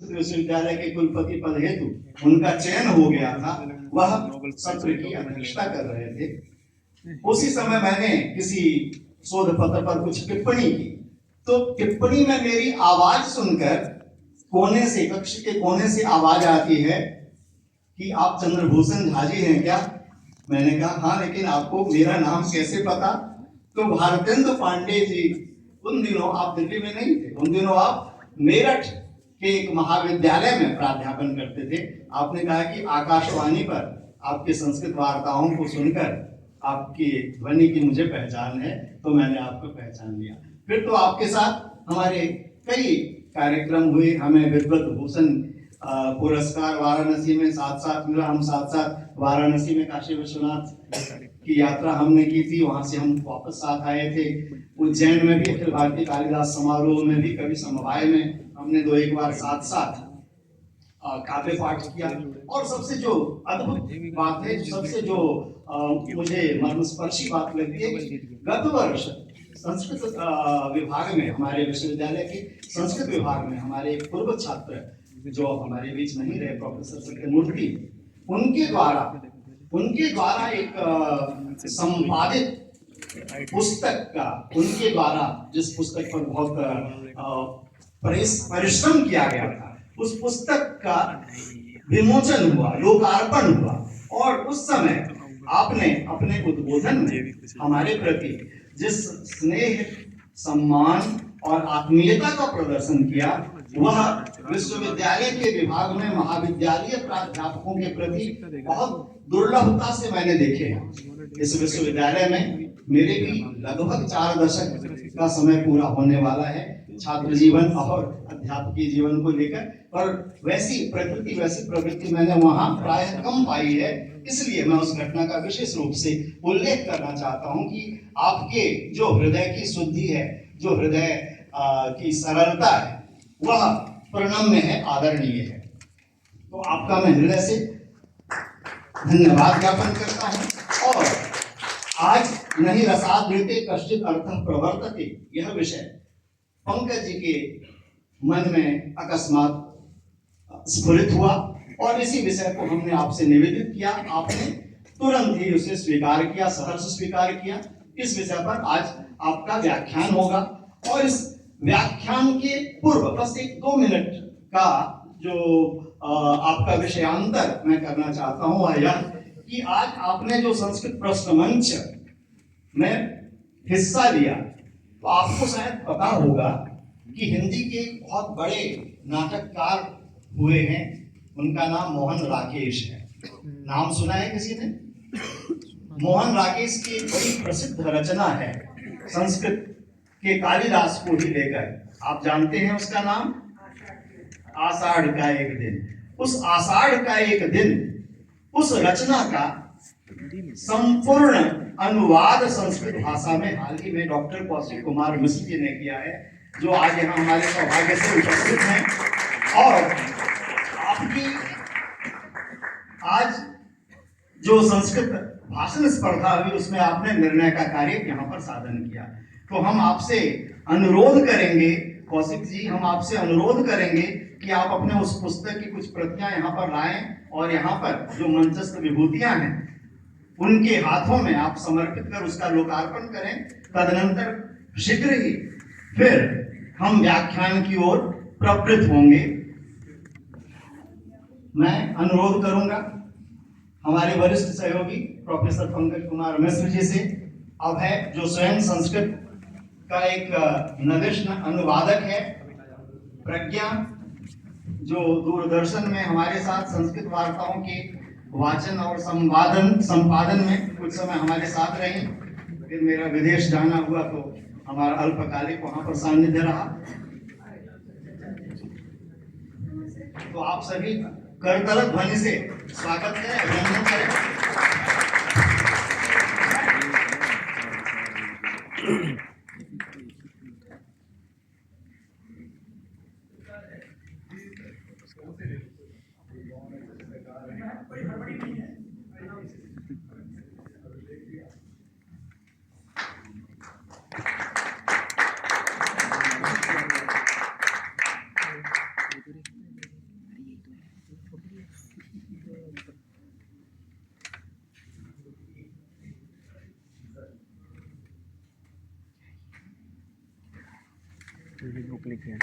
विश्वविद्यालय के कुलपति पद हेतु उनका चयन हो गया था, वह सत्र की अध्यक्षता कर रहे थे। उसी समय मैंने किसी शोध पत्र पर कुछ टिप्पणी की, तो टिप्पणी में मेरी आवाज सुनकर कोने से, कक्ष के कोने से आवाज आती है कि आप चंद्रभूषण झा जी हैं क्या? मैंने कहा हाँ, लेकिन आपको मेरा नाम कैसे पता? तो भारतेंदु पांडे जी, उन दिनों आप दिल्ली में नहीं थे, उन दिनों आप मेरठ के एक महाविद्यालय में प्राध्यापन करते थे। आपने कहा कि आकाशवाणी पर आपके संस्कृत वार्ताओं को सुनकर आपकी ध्वनि की मुझे पहचान है, तो मैंने आपको पहचान लिया। फिर तो आपके साथ हमारे कई कार्यक्रम हुए, हमें विद्वत भूषण पुरस्कार वाराणसी में साथ साथ मिला। हम साथ साथ वाराणसी में काशी विश्वनाथ की यात्रा हमने की थी, वहां से हम वापस साथ आए थे। उज्जैन में भी अखिल भारतीय कालिदास समारोह में भी, कवि समवाय में हमने 2-1 बार साथ साथ काव्य पाठ किया। और सबसे जो अद्भुत बात है, सबसे जो मुझे मर्मस्पर्शी बात लगती है, गत वर्ष संस्कृत विभाग में, हमारे विश्वविद्यालय के संस्कृत विभाग में हमारे पूर्व छात्र जो हमारे बीच नहीं रहे, प्रोफेसर सत्यमूर्ति, उनके द्वारा एक संपादित पुस्तक का, उनके द्वारा जिस पुस्तक पर बहुत परिश्रम किया गया था, उस पुस्तक का विमोचन हुआ, लोकार्पण हुआ। और उस समय आपने अपने उद्बोधन में हमारे प्रति जिस स्नेह, सम्मान और आत्मीयता का प्रदर्शन किया, वह विश्वविद्यालय के विभाग में महाविद्यालय प्राध्यापकों के प्रति बहुत दुर्लभता से मैंने देखे हैं। इस विश्वविद्यालय में मेरे भी लगभग 4 दशक का समय पूरा होने वाला है, छात्र जीवन और अध्यापकीय जीवन को लेकर, पर वैसी प्रवृत्ति मैंने वहां प्राय कम पाई है। इसलिए मैं उस घटना का विशेष रूप से उल्लेख करना चाहता हूं कि आपके जो हृदय की शुद्धि है, जो हृदय की सरलता है, वह प्रणम्य है, आदरणीय है। तो आपका मैं हृदय से धन्यवाद ज्ञापन करता हूं। और आज नहीं रसादृते कश्चित अर्थः प्रवर्तते, यह विषय पंकज जी के मन में अकस्मात स्फुरित हुआ और इसी विषय को हमने आपसे निवेदित किया। आपने तुरंत ही उसे स्वीकार किया, सहर्ष स्वीकार किया। इस विषय पर आज आपका व्याख्यान होगा और इस व्याख्यान के पूर्व बस 1-2 मिनट का जो आपका विषयांतर मैं करना चाहता हूं, वह यह कि आज आपने जो संस्कृत प्रश्न मंच में हिस्सा लिया, तो आपको शायद पता होगा कि हिंदी के बहुत बड़े नाटककार हुए हैं, उनका नाम मोहन राकेश है। नाम सुना है किसी ने? मोहन राकेश की एक बड़ी प्रसिद्ध रचना है संस्कृत के कालिदास को ही लेकर, आप जानते हैं उसका नाम? आषाढ़ का एक दिन। उस आषाढ़ का एक दिन, उस रचना का संपूर्ण अनुवाद संस्कृत भाषा में हाल ही में डॉक्टर कौशिक कुमार मिश्र जी ने किया है, जो आज यहाँ हमारे सौभाग्य से उपस्थित हैं। और आपकी आज जो संस्कृत भाषण स्पर्धा हुई, उसमें आपने निर्णय का कार्य यहाँ पर साधन किया। तो हम आपसे अनुरोध करेंगे, कौशिक जी, हम आपसे अनुरोध करेंगे कि आप अपने उस पुस्तक की कुछ प्रतियां यहाँ पर लाएं और यहाँ पर जो मंचस्थ विभूतियां हैं उनके हाथों में आप समर्पित कर उसका लोकार्पण करें। तदनंतर शीघ्र ही फिर हम व्याख्यान की ओर प्रवृत्त होंगे। मैं अनुरोध करूंगा हमारे वरिष्ठ सहयोगी प्रोफेसर पंकज कुमार मिश्र जी से, अभय जो स्वयं संस्कृत का एक नविष्ण अनुवादक है, प्रज्ञा जो दूरदर्शन में हमारे साथ संस्कृत वार्ताओं के वाचन और संपादन में कुछ समय हमारे साथ रही, फिर मेरा विदेश जाना हुआ तो हमारा अल्पकालिक वहां पर सानिध्य रहा। तो आप सभी करतल ध्वनि से स्वागत करें, अभिनंदन करें। बुक लिखे हैं।